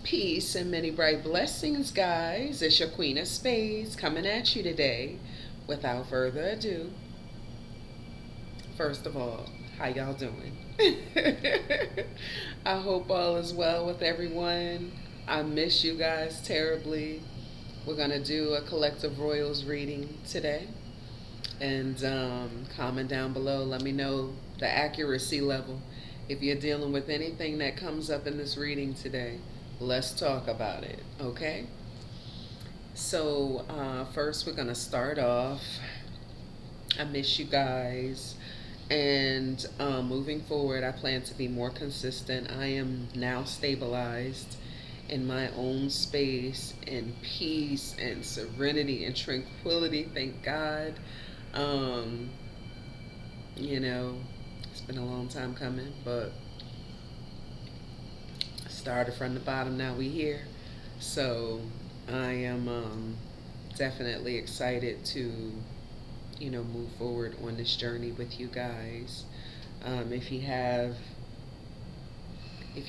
Peace and many bright blessings, guys. It's your Queen of Spades coming at you today. Without further ado, first of all, how y'all doing? I hope all is well with everyone. I miss you guys terribly. We're going to do a collective royals reading today. And comment down below. Let me know the accuracy level. If you're dealing with anything that comes up in this reading today, let's talk about it, okay? So first we're going to start off. I miss you guys. And moving forward, I plan to be more consistent. I am now stabilized in my own space and peace and serenity and tranquility, thank God. Um, you know, it's been a long time coming, but started from the bottom, now we here. So I am definitely excited to, move forward on this journey with you guys. If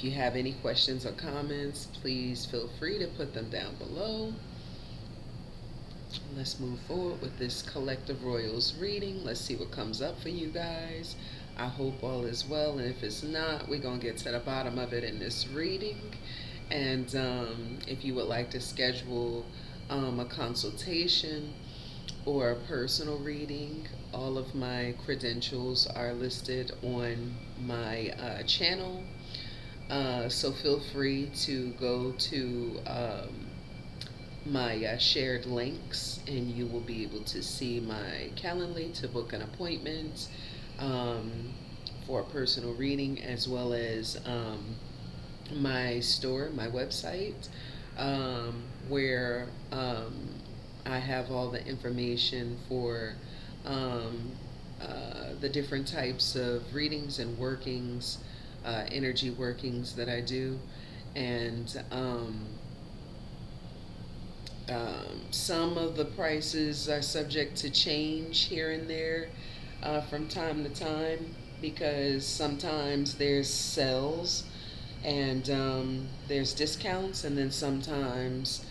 you have any questions or comments, please feel free to put them down below. Let's move forward with this collective royals reading. Let's see what comes up for you guys. I hope all is well, and if it's not, we're going to get to the bottom of it in this reading. And if you would like to schedule a consultation or a personal reading, all of my credentials are listed on my channel. So feel free to go to my shared links, and you will be able to see my Calendly to book an appointment for a personal reading, as well as my store, my website, where I have all the information for the different types of readings and workings, energy workings that I do. And some of the prices are subject to change here and there from time to time, because sometimes there's sales and there's discounts, and then sometimes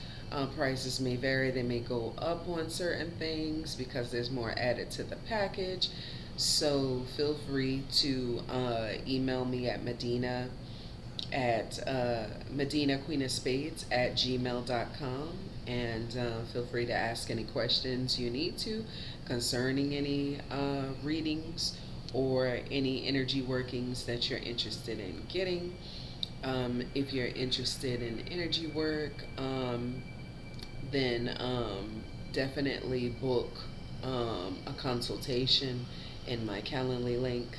prices may vary. They may go up on certain things because there's more added to the package. So feel free to email me at MadinahQueenOfSpades at gmail.com, and feel free to ask any questions you need to concerning any readings or any energy workings that you're interested in getting. If you're interested in energy work, then definitely book a consultation in my Calendly link,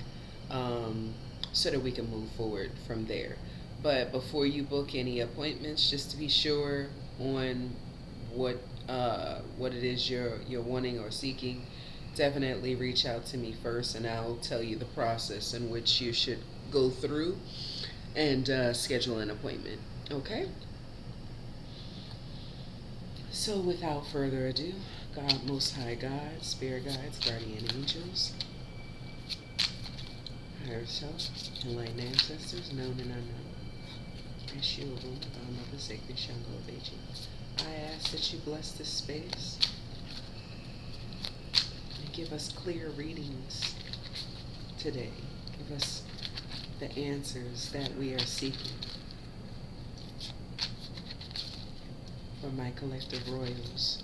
so that we can move forward from there. But before you book any appointments, just to be sure on what it is you're wanting or seeking, definitely reach out to me first, and I'll tell you the process in which you should go through and schedule an appointment. Okay? So without further ado, God, Most High God, Spirit Guides, Guardian Angels, Higher Self, Enlightened Ancestors, known and unknown, Yeshua, our Mother Sacred Shango of Aging, I ask that you bless this space and give us clear readings today. Give us the answers that we are seeking for my collective royals.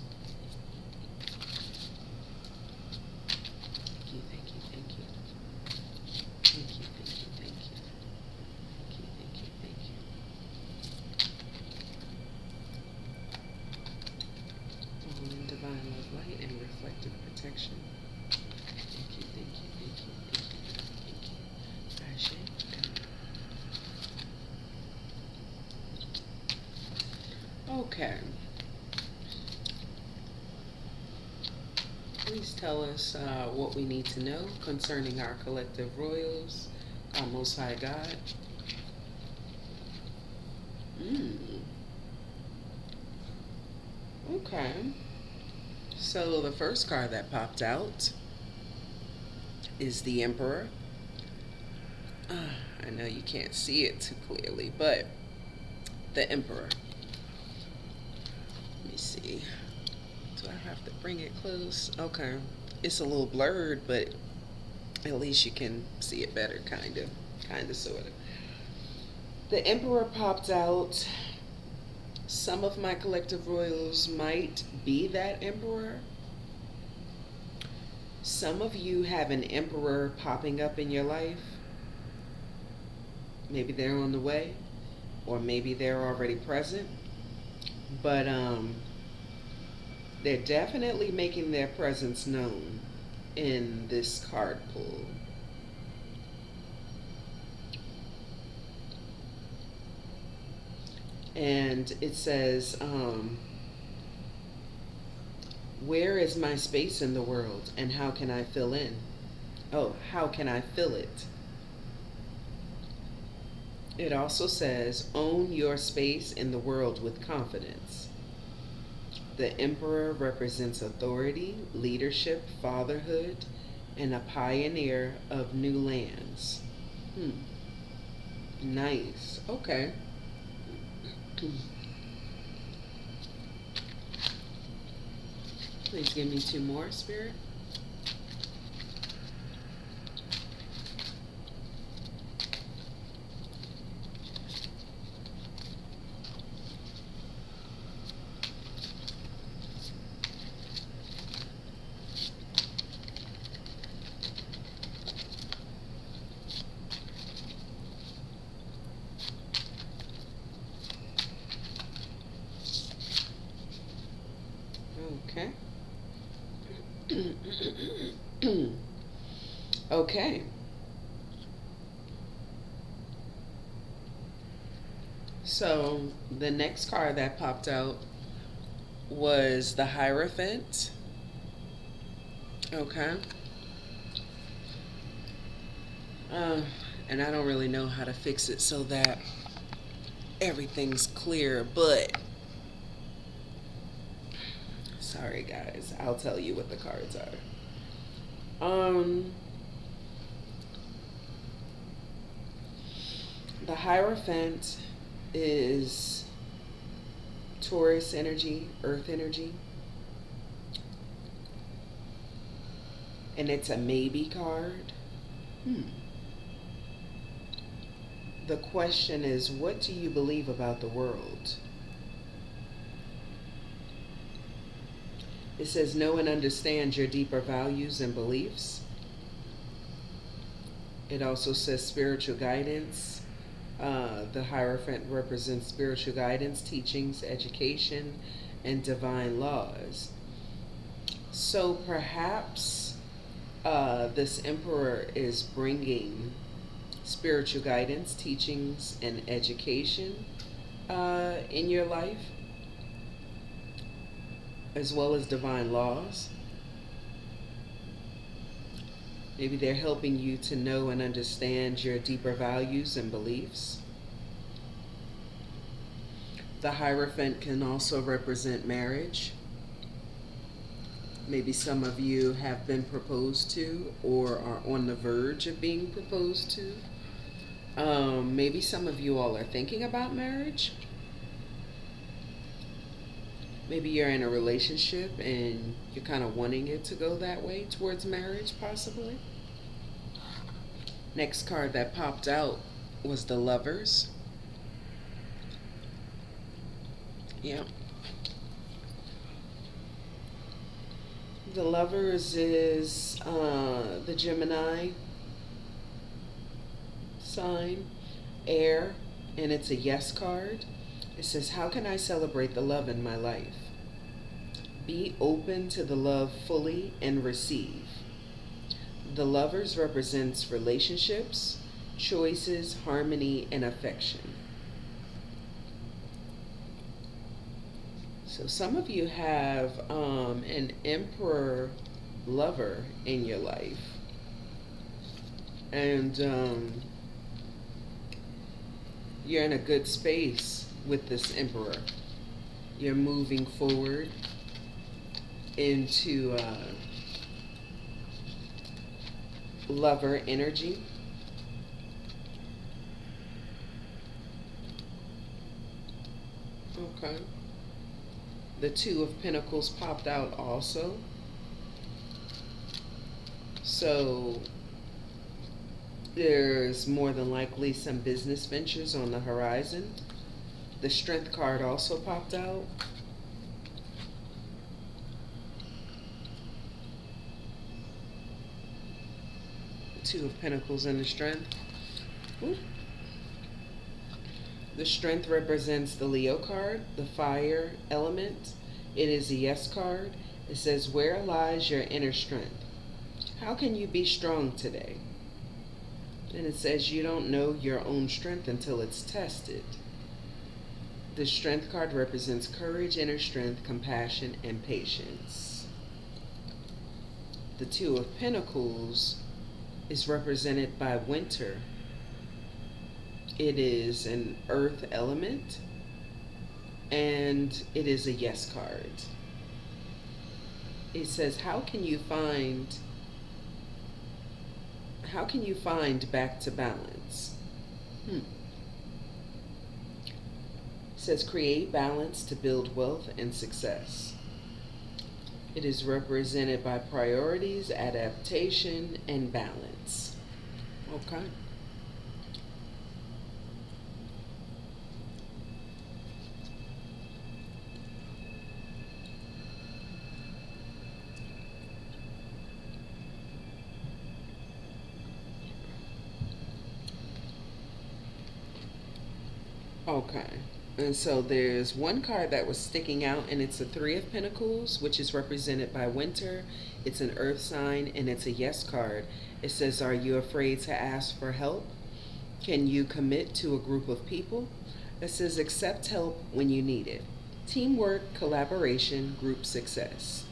Thank you, thank you, thank you. Thank you, thank you, thank you. Thank you, thank you, thank you. All in divine love, light, and reflective protection. Thank you, thank you, thank you, thank you, thank you. Cashapp. Okay. Please tell us what we need to know concerning our collective royals, our Most High God. Okay. So the first card that popped out is the Emperor. I know you can't see it too clearly, but the Emperor. Let me see. Do I have to bring it close? Okay. It's a little blurred, but at least you can see it better, kind of, sort of. The Emperor popped out. Some of my collective royals might be that Emperor. Some of you have an Emperor popping up in your life. Maybe they're on the way, or maybe they're already present. But they're definitely making their presence known in this card pull. And it says, where is my space in the world, and how can I fill in? Oh, how can I fill it? It also says, own your space in the world with confidence. The Emperor represents authority, leadership, fatherhood, and a pioneer of new lands. Nice. Okay. Please give me 2 more, Spirit. Okay. Okay. So the next card that popped out was the Hierophant. Okay. And I don't really know how to fix it so that everything's clear, but sorry guys, I'll tell you what the cards are. The Hierophant is Taurus energy, earth energy. And it's a maybe card. The question is, what do you believe about the world? It says, know and understand your deeper values and beliefs. It also says spiritual guidance. The Hierophant represents spiritual guidance, teachings, education, and divine laws. So perhaps this Emperor is bringing spiritual guidance, teachings, and education in your life, as well as divine laws. Maybe they're helping you to know and understand your deeper values and beliefs. The Hierophant can also represent marriage. Maybe some of you have been proposed to or are on the verge of being proposed to. Maybe some of you all are thinking about marriage. Maybe you're in a relationship and you're kind of wanting it to go that way towards marriage, possibly. Next card that popped out was the Lovers. Yep. The Lovers is the Gemini sign, air, and it's a yes card. It says, how can I celebrate the love in my life? Be open to the love fully and receive. The Lovers represents relationships, choices, harmony, and affection. So some of you have an Emperor lover in your life. And you're in a good space with this Emperor. You're moving forward into lover energy. Okay. The Two of Pentacles popped out also. So there's more than likely some business ventures on the horizon. The Strength card also popped out. Two of Pentacles and the Strength. Ooh. The Strength represents the Leo card, the fire element. It is a yes card. It says, where lies your inner strength? How can you be strong today? And it says you don't know your own strength until it's tested. The Strength card represents courage, inner strength, compassion, and patience. The Two of Pentacles is represented by winter. It is an earth element, and it is a yes card. It says, how can you find back to balance? It says create balance to build wealth and success. It is represented by priorities, adaptation, and balance. Okay. Okay. And so there's one card that was sticking out, and it's a Three of Pentacles, which is represented by winter. It's an earth sign, and it's a yes card. It says, are you afraid to ask for help? Can you commit to a group of people? It says, accept help when you need it. Teamwork, collaboration, group success.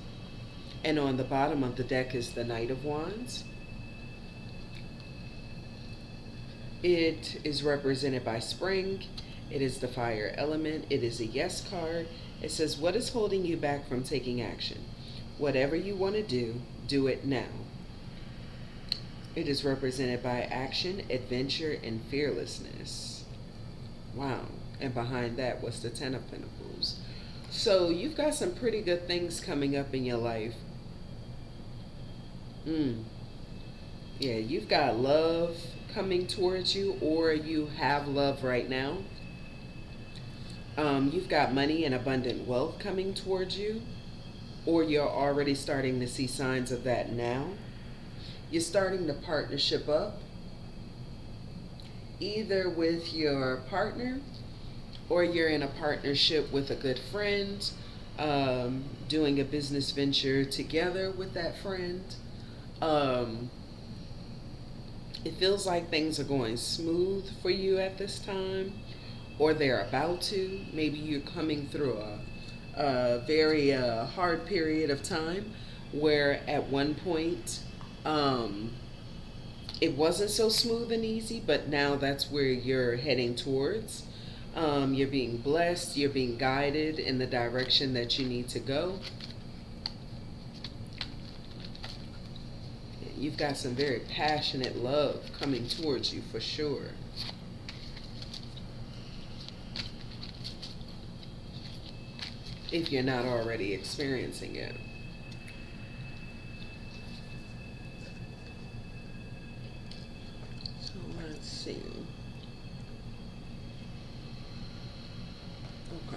And on the bottom of the deck is the Knight of Wands. It is represented by spring. It is the fire element. It is a yes card. It says, what is holding you back from taking action? Whatever you want to do, do it now. It is represented by action, adventure, and fearlessness. Wow. And behind that was the Ten of Pentacles. So you've got some pretty good things coming up in your life. Yeah, you've got love coming towards you, or you have love right now. You've got money and abundant wealth coming towards you, or you're already starting to see signs of that now. You're starting to partnership up, either with your partner, or you're in a partnership with a good friend, doing a business venture together with that friend. It feels like things are going smooth for you at this time, or they're about to. Maybe you're coming through a very hard period of time where at one point it wasn't so smooth and easy, but now that's where you're heading towards. You're being blessed, you're being guided in the direction that you need to go. You've got some very passionate love coming towards you for sure. If you're not already experiencing it. So let's see. Okay.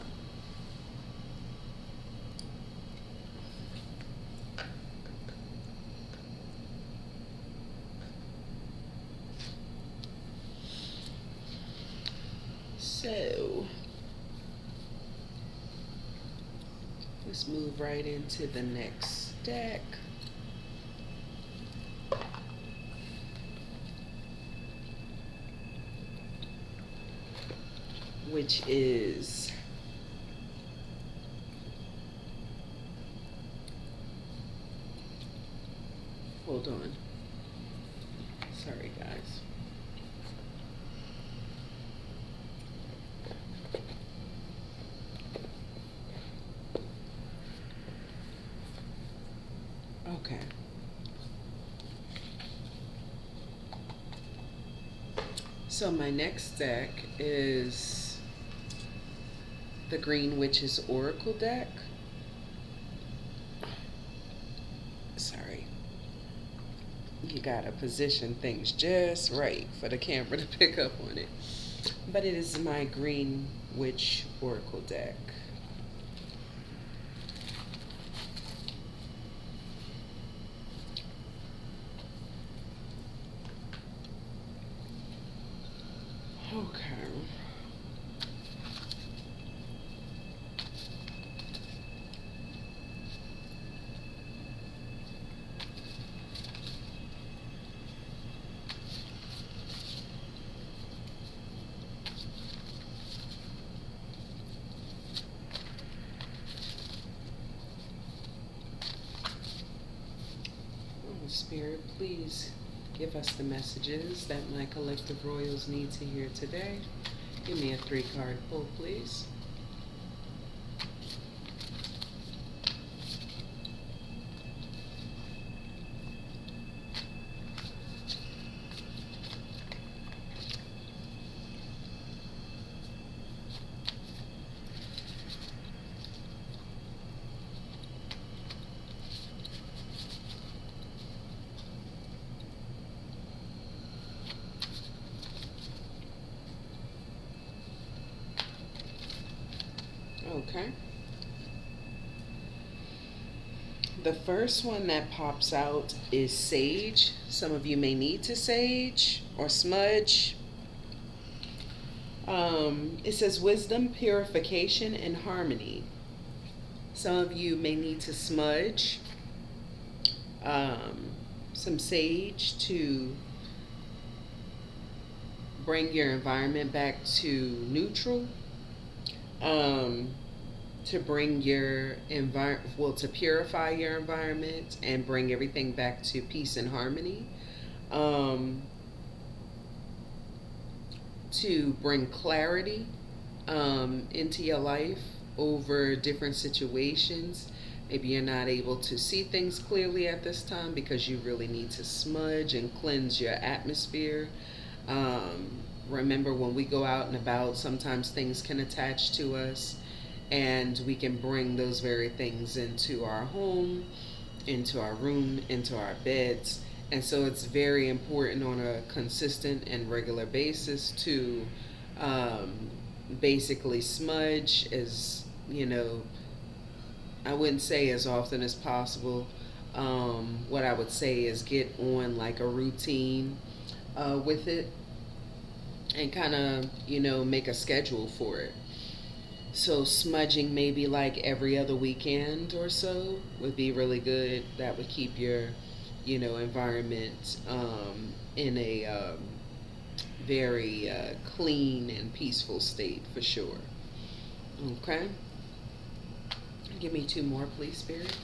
So let's move right into the next deck. Which is hold on. Sorry guys. Okay. So my next deck is the Green Witch's Oracle deck. Sorry. You gotta position things just right for the camera to pick up on it. But it is my Green Witch Oracle deck. Okay. Spirit, please give us the messages that my collective royals need to hear today. Give me a 3-card pull, please. Okay. The first one that pops out is sage. Some of you may need to sage or smudge. It says wisdom, purification, and harmony. Some of you may need to smudge some sage to bring your environment back to neutral. To bring your to purify your environment and bring everything back to peace and harmony. To bring clarity into your life over different situations. Maybe you're not able to see things clearly at this time because you really need to smudge and cleanse your atmosphere. Remember, when we go out and about, sometimes things can attach to us, and we can bring those very things into our home, into our room, into our beds. And so it's very important on a consistent and regular basis to basically smudge, as you know, I wouldn't say as often as possible. What I would say is get on like a routine with it, and kind of, make a schedule for it. So smudging maybe like every other weekend or so would be really good. That would keep your, environment in a very clean and peaceful state for sure. Okay. Give me 2 more, please, Spirit.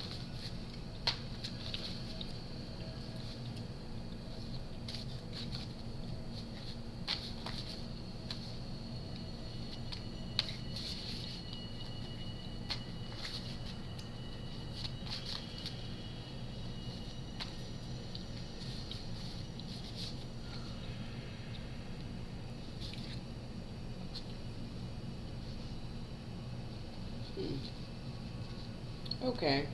Okay.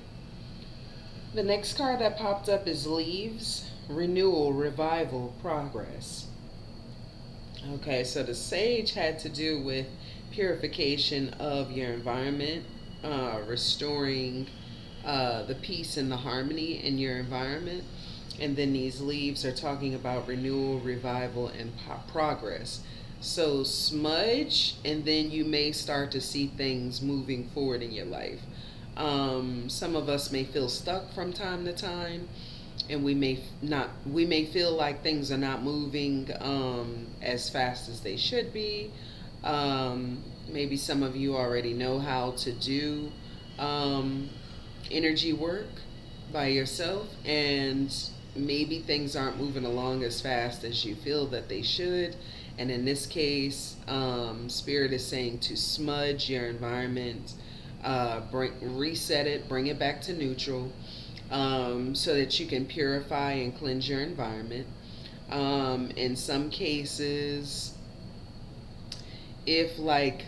The next card that popped up is leaves, renewal, revival, progress. Okay, so the sage had to do with purification of your environment, restoring the peace and the harmony in your environment. And then these leaves are talking about renewal, revival, and progress. So smudge, and then you may start to see things moving forward in your life. Some of us may feel stuck from time to time, and we may feel like things are not moving as fast as they should be. Maybe some of you already know how to do energy work by yourself, and maybe things aren't moving along as fast as you feel that they should. And in this case, Spirit is saying to smudge your environment, reset it, bring it back to neutral, so that you can purify and cleanse your environment. In some cases, if like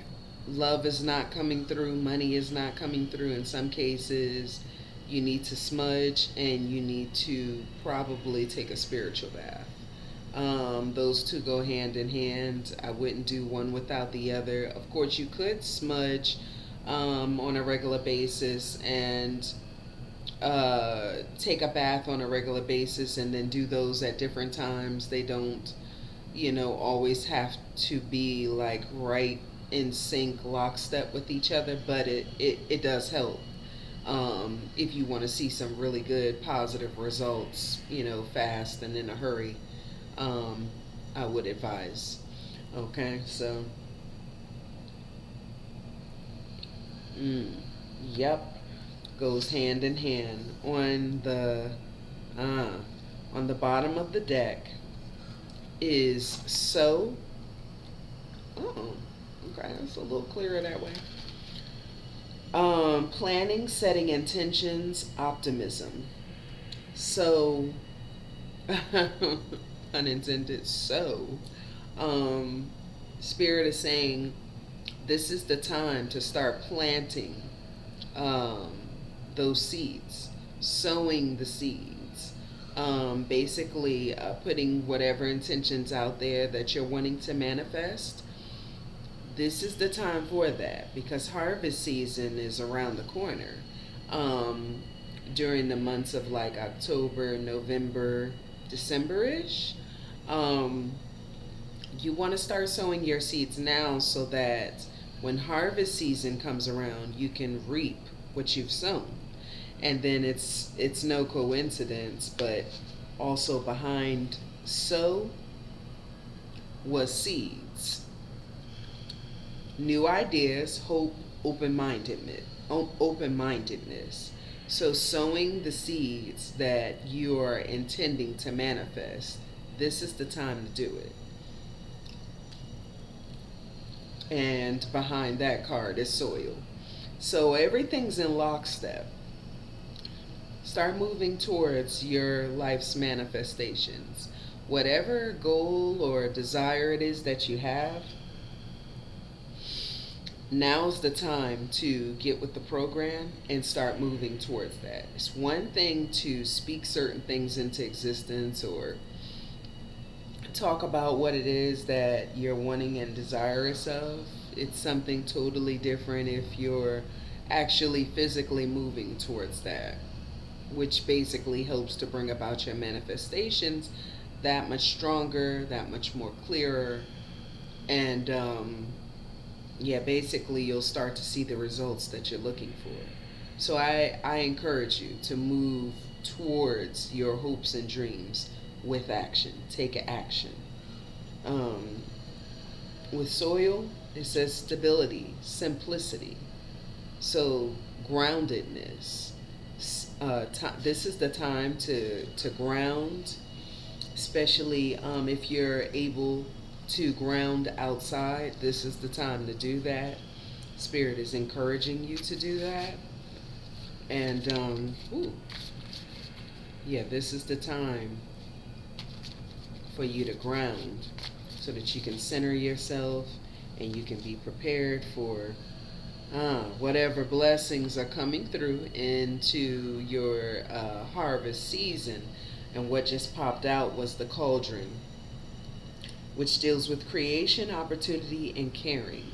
love is not coming through, money is not coming through. In some cases, you need to smudge and you need to probably take a spiritual bath. Those two go hand in hand. I wouldn't do one without the other. Of course, you could smudge on a regular basis and take a bath on a regular basis and then do those at different times. They don't, always have to be like right in sync, lockstep with each other, but it does help. If you want to see some really good positive results, fast and in a hurry, I would advise. Okay, so, mm, yep, goes hand in hand. Uh, on the bottom of the deck is so. Oh, okay, that's a little clearer that way. Planning, setting intentions, optimism. So, unintended. So, um, Spirit is saying this is the time to start planting um, those seeds, sowing the seeds. Basically, putting whatever intentions out there that you're wanting to manifest. This is the time for that because harvest season is around the corner. Um, During the months of like October, November, December ish, um, you want to start sowing your seeds now so that when harvest season comes around, you can reap what you've sown. And then it's no coincidence, but also behind sow was seeds, new ideas, hope, open-mindedness. So sowing the seeds that you are intending to manifest, this is the time to do it. And behind that card is soil. So everything's in lockstep. Start moving towards your life's manifestations. Whatever goal or desire it is that you have, now's the time to get with the program and start moving towards that. It's one thing to speak certain things into existence or talk about what it is that you're wanting and desirous of. It's something totally different if you're actually physically moving towards that, which basically helps to bring about your manifestations that much stronger, that much more clearer, and yeah, basically you'll start to see the results that you're looking for. So I encourage you to move towards your hopes and dreams with action. Take action. Um, with soil, it says stability, simplicity. So groundedness. This is the time to ground, especially if you're able to ground outside. This is the time to do that. Spirit is encouraging you to do that. And yeah, this is the time for you to ground so that you can center yourself and you can be prepared for whatever blessings are coming through into your harvest season. And what just popped out was the cauldron, which deals with creation, opportunity, and caring.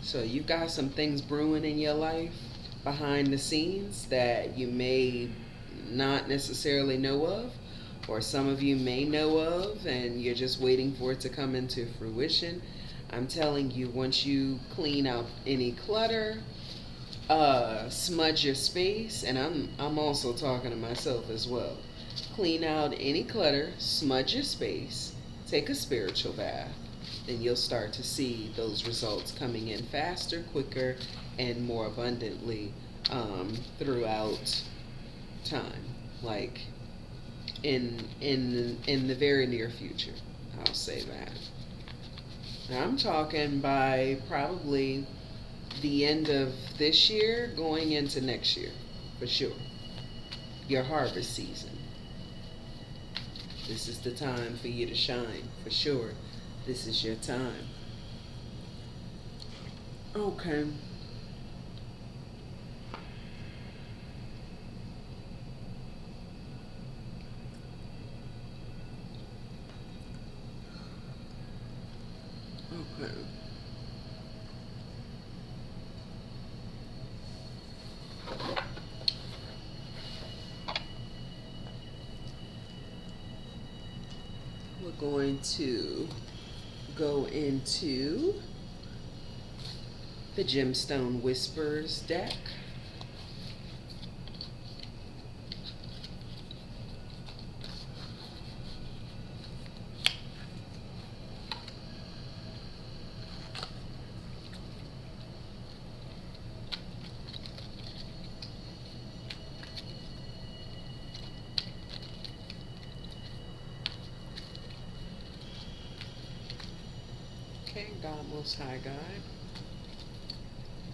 So you've got some things brewing in your life behind the scenes that you may not necessarily know of, or some of you may know of, and you're just waiting for it to come into fruition. I'm telling you, once you clean out any clutter, smudge your space, and I'm also talking to myself as well. Clean out any clutter, smudge your space, take a spiritual bath, then you'll start to see those results coming in faster, quicker, and more abundantly throughout time, like in the very near future. I'll say that. Now, I'm talking by probably the end of this year, going into next year, for sure. Your harvest season. This is the time for you to shine, for sure. This is your time. Okay. Okay. We're going to go into the Gemstone Whispers deck. Okay, God, Most High God,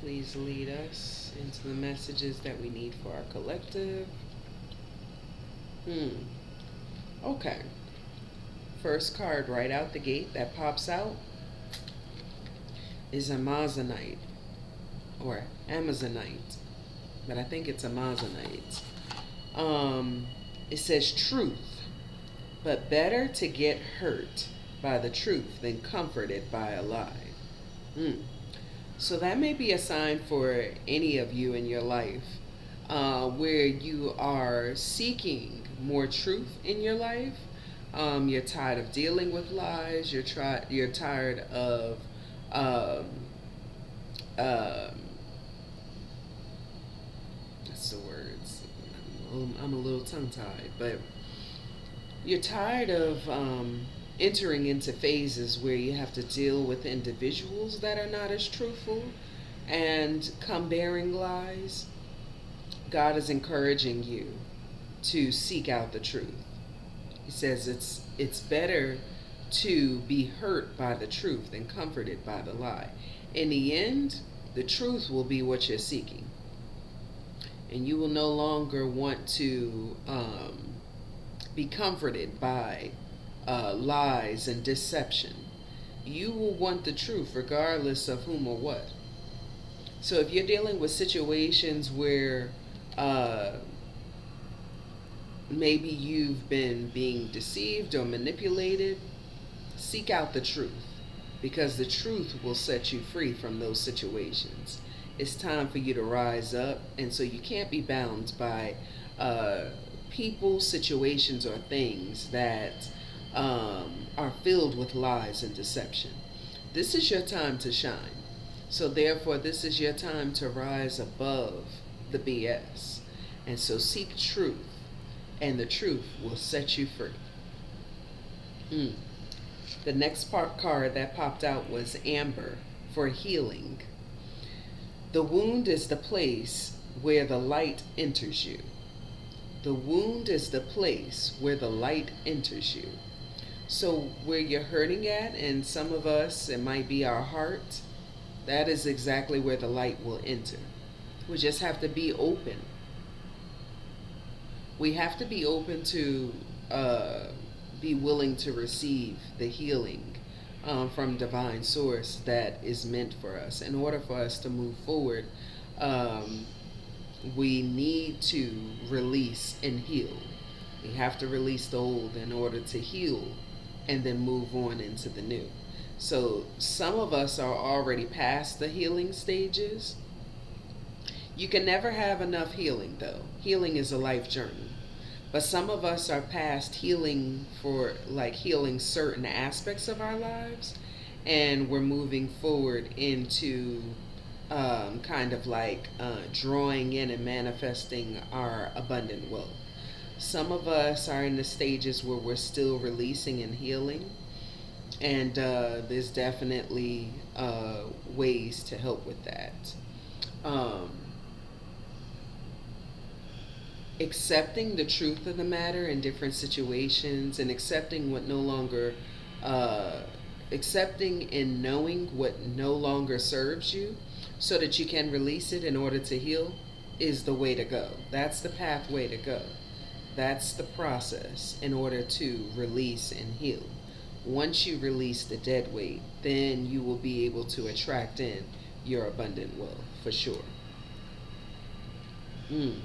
please lead us into the messages that we need for our collective. Okay. First card right out the gate that pops out is Amazonite or Amazonite, but I think it's Amazonite. It says truth, but better to get hurt by the truth than comforted by a lie. So that may be a sign for any of you in your life where you are seeking more truth in your life. You're tired of dealing with lies. You're tired of what's the words? I'm a little tongue-tied, but you're tired of entering into phases where you have to deal with individuals that are not as truthful and come bearing lies. God is encouraging you to seek out the truth. He says it's better to be hurt by the truth than comforted by the lie. In the end, the truth will be what you're seeking. And you will no longer want to be comforted by lies and deception. You will want the truth regardless of whom or what. So if you're dealing with situations where maybe you've been being deceived or manipulated, seek out the truth, because the truth will set you free from those situations. It's time for you to rise up, and so you can't be bound by people, situations, or things that are filled with lies and deception. This is your time to shine. So therefore, this is your time to rise above the BS. And so seek truth, and the truth will set you free. The next card that popped out was Amber for healing. The wound is the place where the light enters you. The wound is the place where the light enters you. So where you're hurting at, and some of us, it might be our heart, that is exactly where the light will enter. We just have to be open. We have to be open to be willing to receive the healing from divine source that is meant for us. In order for us to move forward, we need to release and heal. We have to release the old in order to heal and then move on into the new. So some of us are already past the healing stages. You can never have enough healing, though. Healing is a life journey. But some of us are past healing for healing certain aspects of our lives, and we're moving forward into drawing in and manifesting our abundant wealth. Some of us are in the stages where we're still releasing and healing, and there's definitely ways to help with that. Accepting the truth of the matter in different situations, and accepting and knowing what no longer serves you so that you can release it in order to heal is the way to go. That's the pathway to go. That's the process in order to release and heal. Once you release the dead weight, then you will be able to attract in your abundant wealth for sure. Mm.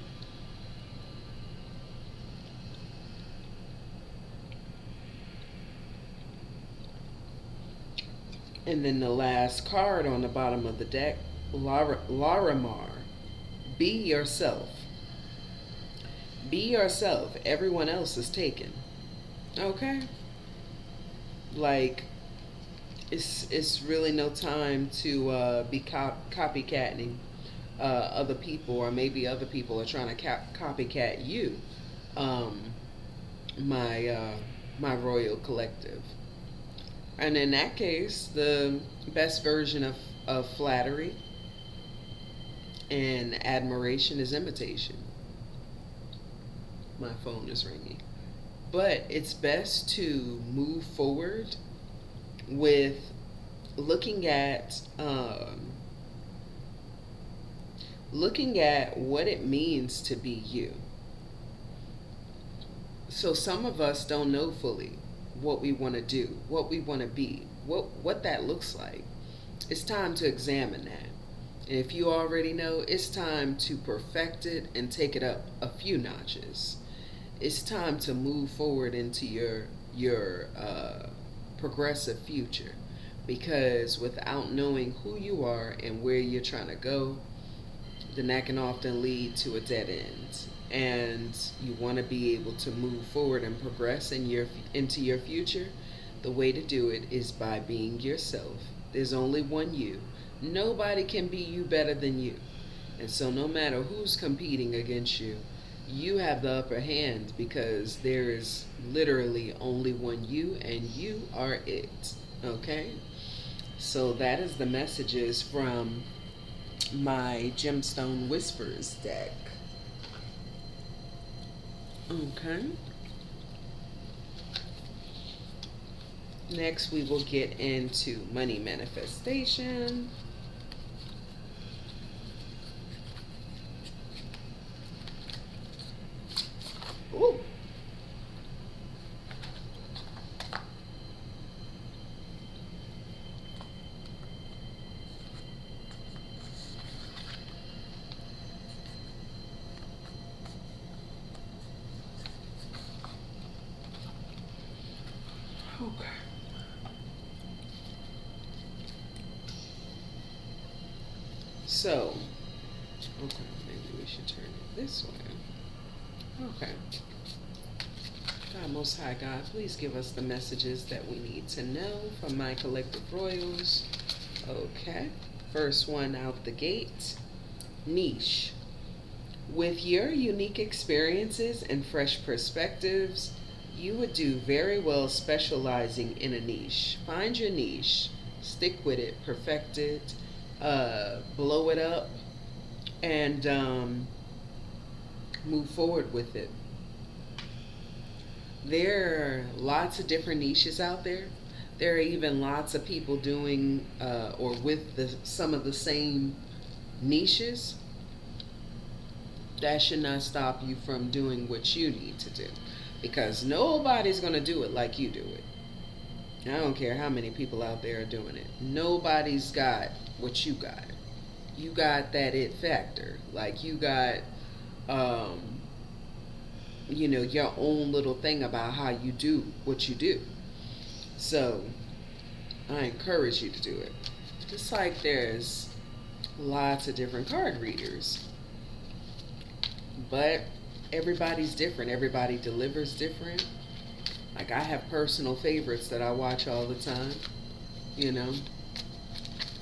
And then the last card on the bottom of the deck, Larimar. Be yourself. Be yourself. Everyone else is taken. Okay? Like, it's really no time to be copycatting other people, or maybe other people are trying to copycat you. Um, my royal collective. And in that case, the best version of flattery and admiration is imitation. My phone is ringing. But it's best to move forward with looking at what it means to be you. So some of us don't know fully what we want to do, what we want to be, what that looks like. It's time to examine that. And if you already know, it's time to perfect it and take it up a few notches. It's time to move forward into your progressive future, because without knowing who you are and where you're trying to go, then that can often lead to a dead end. And you want to be able to move forward and progress into your future. The way to do it is by being yourself. There's only one you. Nobody can be you better than you. And so no matter who's competing against you, you have the upper hand, because there is literally only one you, and you are it. Okay? So that is the messages from my Gemstone Whispers deck. Okay. Next, we will get into money manifestation. Ooh. Okay. So, okay, maybe we should turn it this way. Okay. God, Most High God, please give us the messages that we need to know from my collective royals. Okay. First one out the gate. Niche. With your unique experiences and fresh perspectives, you would do very well specializing in a niche. Find your niche, stick with it, perfect it, blow it up, and move forward with it. There are lots of different niches out there. There are even lots of people doing or with some of the same niches. That should not stop you from doing what you need to do, because nobody's going to do it like you do it. I don't care how many people out there are doing it. Nobody's got what you got. You got that it factor. Like you got, your own little thing about how you do what you do. So I encourage you to do it. Just like there's lots of different card readers. But everybody's different. Everybody delivers different. Like I have personal favorites that I watch all the time.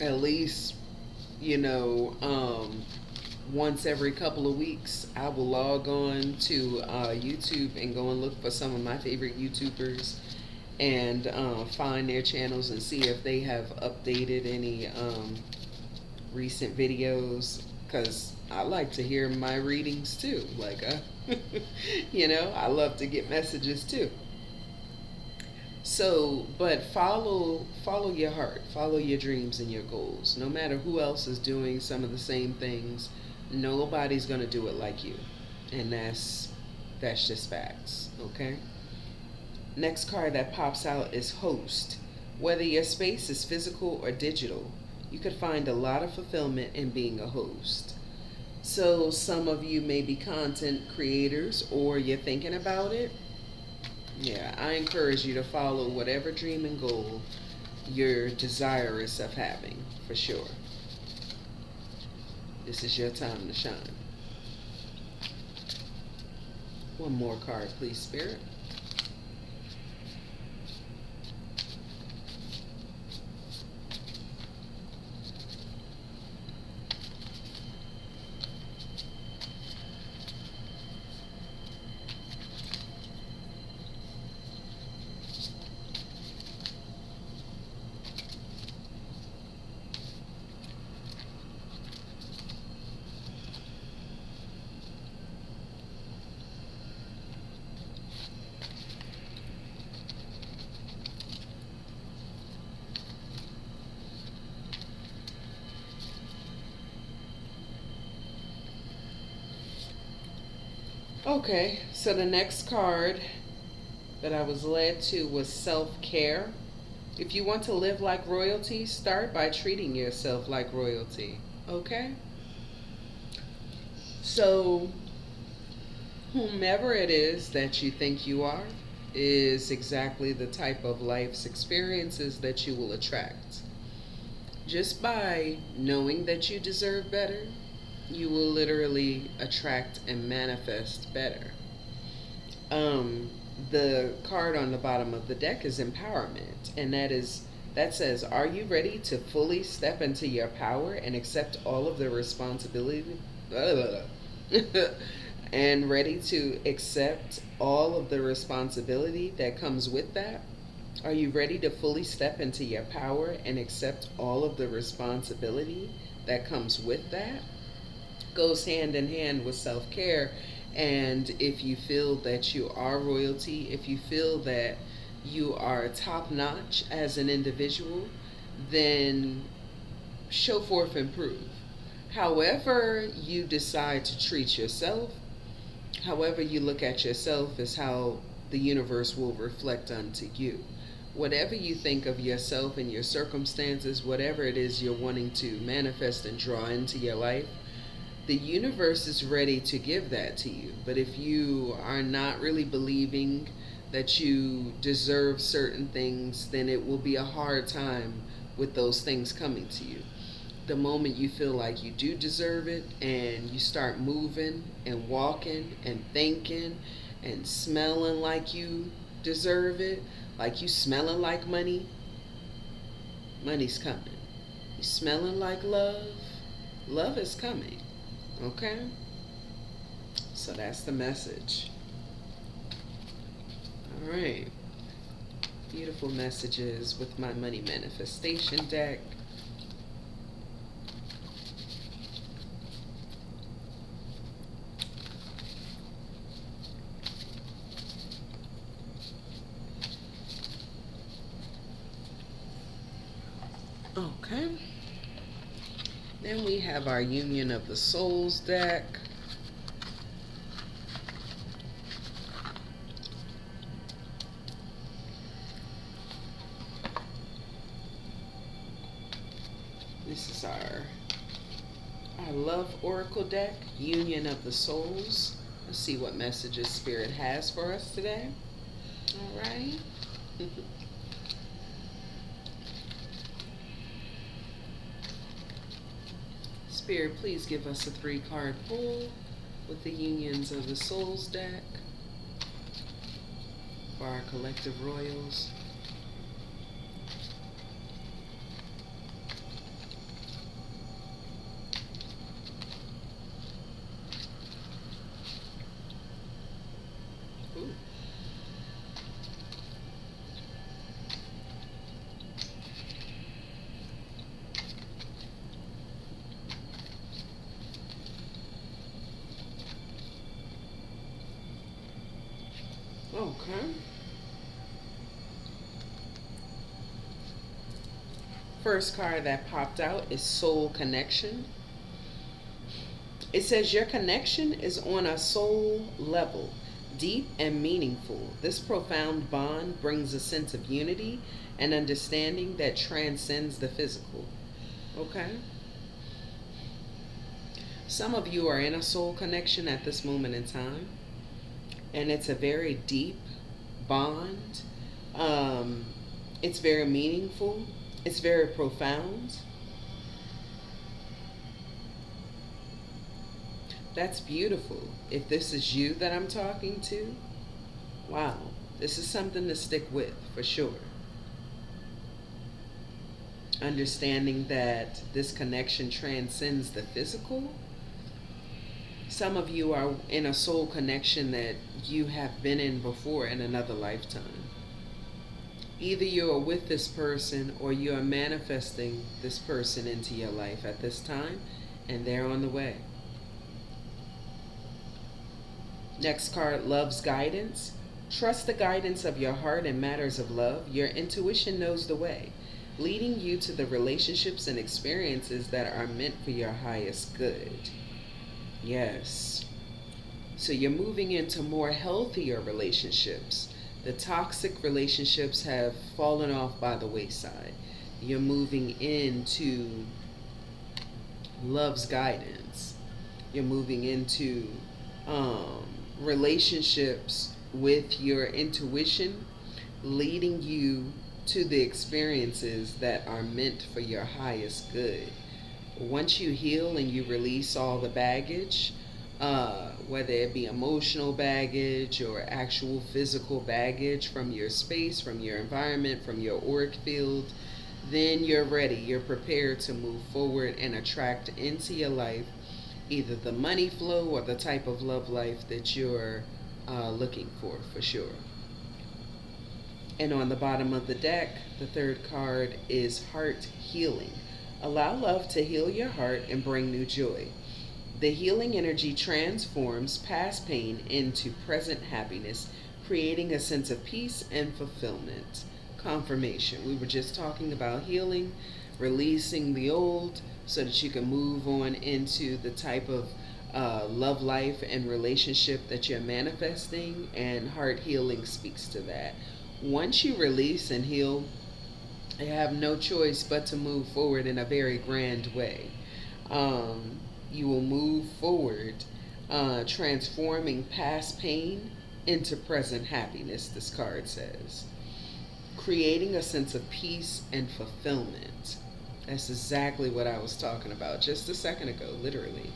At least, once every couple of weeks, I will log on to YouTube and go and look for some of my favorite YouTubers and find their channels and see if they have updated any recent videos, because I like to hear my readings too. Like, I love to get messages too. So, but follow your heart, follow your dreams and your goals. No matter who else is doing some of the same things, nobody's gonna do it like you, and that's just facts. Okay. Next card that pops out is host. Whether your space is physical or digital, You could find a lot of fulfillment in being a host. So, some of you may be content creators or you're thinking about it. Yeah, I encourage you to follow whatever dream and goal you're desirous of having, for sure. This is your time to shine. One more card, please, Spirit. Okay, so the next card that I was led to was self-care. If you want to live like royalty, start by treating yourself like royalty. Okay? So, whomever it is that you think you are is exactly the type of life's experiences that you will attract. Just by knowing that you deserve better, you will literally attract and manifest better. The card on the bottom of the deck is empowerment, and that says, are you ready to fully step into your power and accept all of the responsibility and ready to accept all of the responsibility that comes with that? Are you ready to fully step into your power and accept all of the responsibility that comes with that? Goes hand in hand with self-care. And if you feel that you are royalty, if you feel that you are top-notch as an individual, then show forth and prove. However you decide to treat yourself, however you look at yourself, is how the universe will reflect unto you. Whatever you think of yourself and your circumstances, whatever it is you're wanting to manifest and draw into your life, the universe is ready to give that to you. But if you are not really believing that you deserve certain things, then it will be a hard time with those things coming to you. The moment you feel like you do deserve it and you start moving and walking and thinking and smelling like you deserve it, like you smelling like money, money's coming. You smelling like love, love is coming. Okay? So that's the message. All right. Beautiful messages with my money manifestation deck. Okay. Then we have our Union of the Souls deck. This is our Love Oracle deck, Union of the Souls. Let's see what messages Spirit has for us today. All right. Spirit, please give us a 3-card pull with the Unions of the Souls deck for our collective royals. Ooh. Okay. First card that popped out is Soul Connection. It says your connection is on a soul level, deep and meaningful. This profound bond brings a sense of unity and understanding that transcends the physical. Okay? Some of you are in a soul connection at this moment in time, and it's a very deep bond. Um, it's very meaningful, it's very profound. That's beautiful. If this is you that I'm talking to, wow, this is something to stick with for sure. Understanding that this connection transcends the physical. Some of you are in a soul connection that you have been in before in another lifetime. Either you are with this person or you are manifesting this person into your life at this time, and they're on the way. Next card, Love's Guidance. Trust the guidance of your heart in matters of love. Your intuition knows the way, leading you to the relationships and experiences that are meant for your highest good. Yes. So you're moving into more healthier relationships. The toxic relationships have fallen off by the wayside. You're moving into love's guidance. You're moving into relationships with your intuition, leading you to the experiences that are meant for your highest good. Once you heal and you release all the baggage, whether it be emotional baggage or actual physical baggage from your space, from your environment, from your auric field, then you're ready. You're prepared to move forward and attract into your life either the money flow or the type of love life that you're looking for sure. And on the bottom of the deck, the third card is Heart Healing. Allow love to heal your heart and bring new joy. The healing energy transforms past pain into present happiness, creating a sense of peace and fulfillment. Confirmation. We were just talking about healing, releasing the old so that you can move on into the type of love life and relationship that you're manifesting, and heart healing speaks to that. Once you release and heal, you have no choice but to move forward in a very grand way. You will move forward, transforming past pain into present happiness, this card says. Creating a sense of peace and fulfillment. That's exactly what I was talking about just a second ago, literally.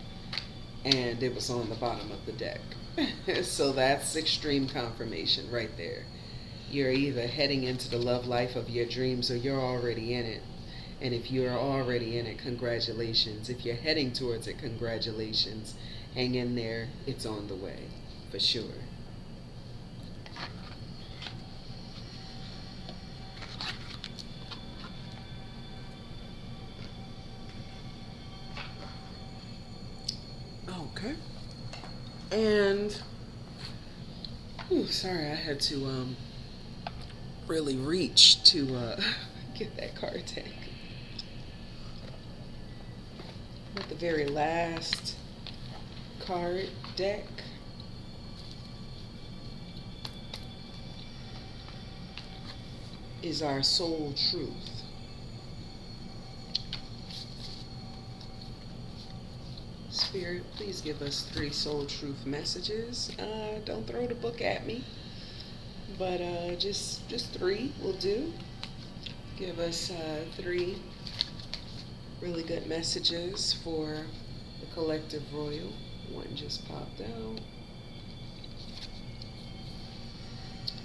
And it was on the bottom of the deck. So that's extreme confirmation right there. You're either heading into the love life of your dreams or you're already in it. And if you're already in it, congratulations. If you're heading towards it, congratulations. Hang in there. It's on the way, for sure. Okay. And, sorry, I had to really reach to get that card deck. With the very last card deck, is our soul truth. Spirit, please give us 3 soul truth messages. Don't throw the book at me, but just 3 will do. Give us 3 really good messages for the collective royal. One just popped out.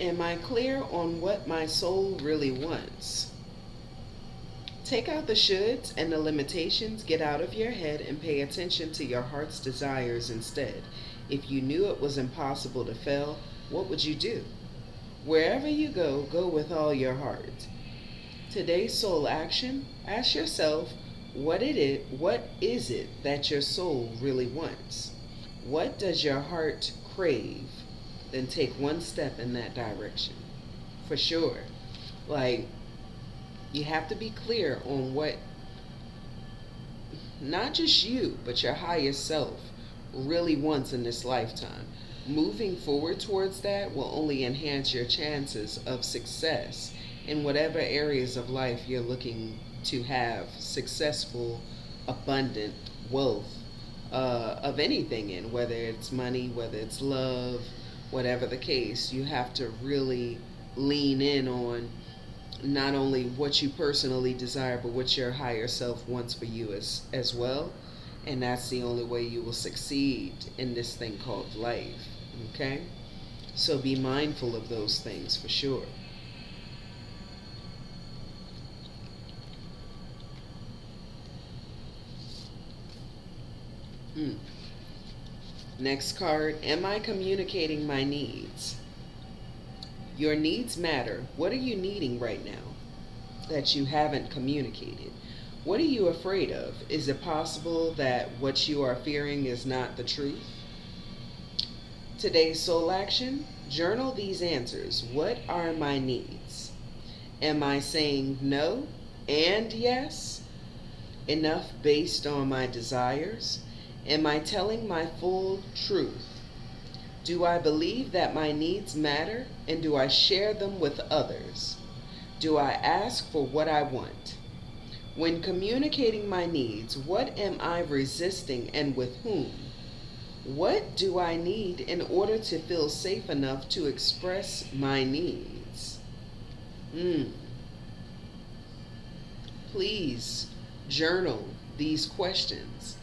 Am I clear on what my soul really wants? Take out the shoulds and the limitations, get out of your head, and pay attention to your heart's desires instead. If you knew it was impossible to fail, what would you do? Wherever you go, go with all your heart. Today's soul action, ask yourself, what is it that your soul really wants? What does your heart crave? Then take one step in that direction. For sure. Like, you have to be clear on what, not just you, but your highest self really wants in this lifetime. Moving forward towards that will only enhance your chances of success in whatever areas of life you're looking to have successful, abundant wealth of anything in, whether it's money, whether it's love, whatever the case. You have to really lean in on not only what you personally desire, but what your higher self wants for you as well. And that's the only way you will succeed in this thing called life. Okay? So be mindful of those things for sure. Next card, am I communicating my needs? Your needs matter. What are you needing right now that you haven't communicated? What are you afraid of? Is it possible that what you are fearing is not the truth? Today's soul action, journal these answers. What are my needs? Am I saying no and yes? Enough based on my desires? Am I telling my full truth? Do I believe that my needs matter, and do I share them with others? Do I ask for what I want? When communicating my needs, what am I resisting and with whom? What do I need in order to feel safe enough to express my needs? Please journal these questions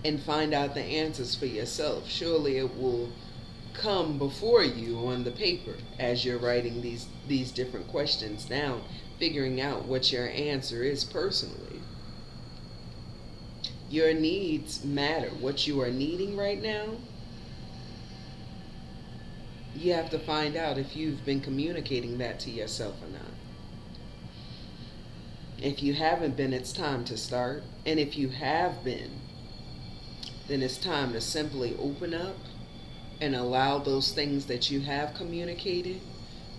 and find out the answers for yourself. Surely it will come before you on the paper as you're writing these different questions down, figuring out what your answer is personally. Your needs matter. What you are needing right now, you have to find out if you've been communicating that to yourself or not. If you haven't been, it's time to start. And if you have been, then it's time to simply open up and allow those things that you have communicated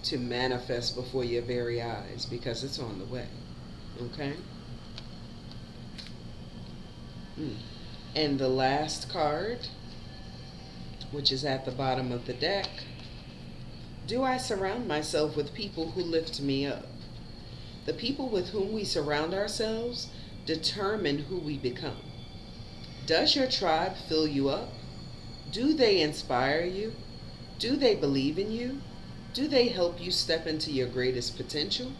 to manifest before your very eyes, because it's on the way. Okay? And the last card, which is at the bottom of the deck, do I surround myself with people who lift me up? The people with whom we surround ourselves determine who we become. Does your tribe fill you up? Do they inspire you? Do they believe in you? Do they help you step into your greatest potential?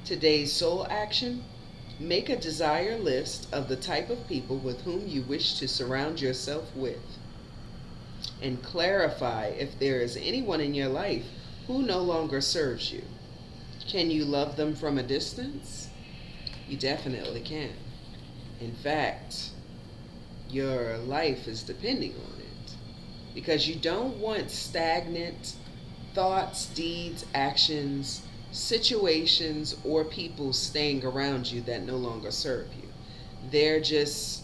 Today's soul action, make a desire list of the type of people with whom you wish to surround yourself with. And clarify if there is anyone in your life who no longer serves you. Can you love them from a distance? You definitely can. In fact, your life is depending on it, because you don't want stagnant thoughts, deeds, actions, situations, or people staying around you that no longer serve you. They're just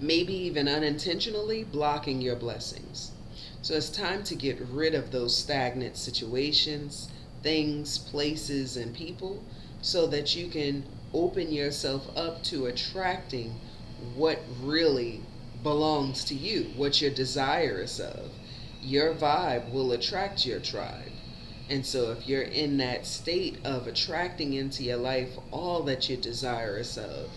maybe even unintentionally blocking your blessings. So it's time to get rid of those stagnant situations, things, places, and people, so that you can open yourself up to attracting what really belongs to you, what you're desirous of. Your vibe will attract your tribe. And so if you're in that state of attracting into your life all that you're desirous of,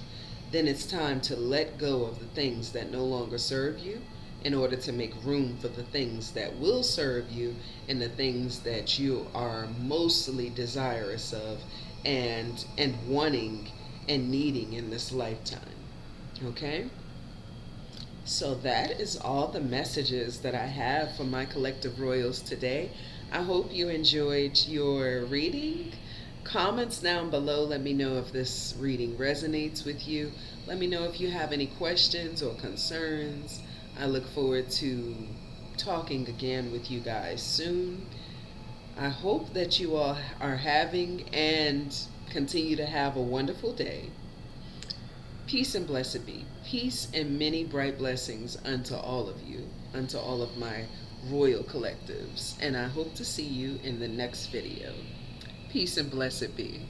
then it's time to let go of the things that no longer serve you in order to make room for the things that will serve you and the things that you are mostly desirous of and wanting and needing in this lifetime. Okay? So that is all the messages that I have for my collective royals today. I hope you enjoyed your reading. Comments down below, let me know if this reading resonates with you. Let me know if you have any questions or concerns. I look forward to talking again with you guys soon. I hope that you all are having and continue to have a wonderful day. Peace and blessed be. Peace and many bright blessings unto all of you, unto all of my royal collectives. And I hope to see you in the next video. Peace and blessed be.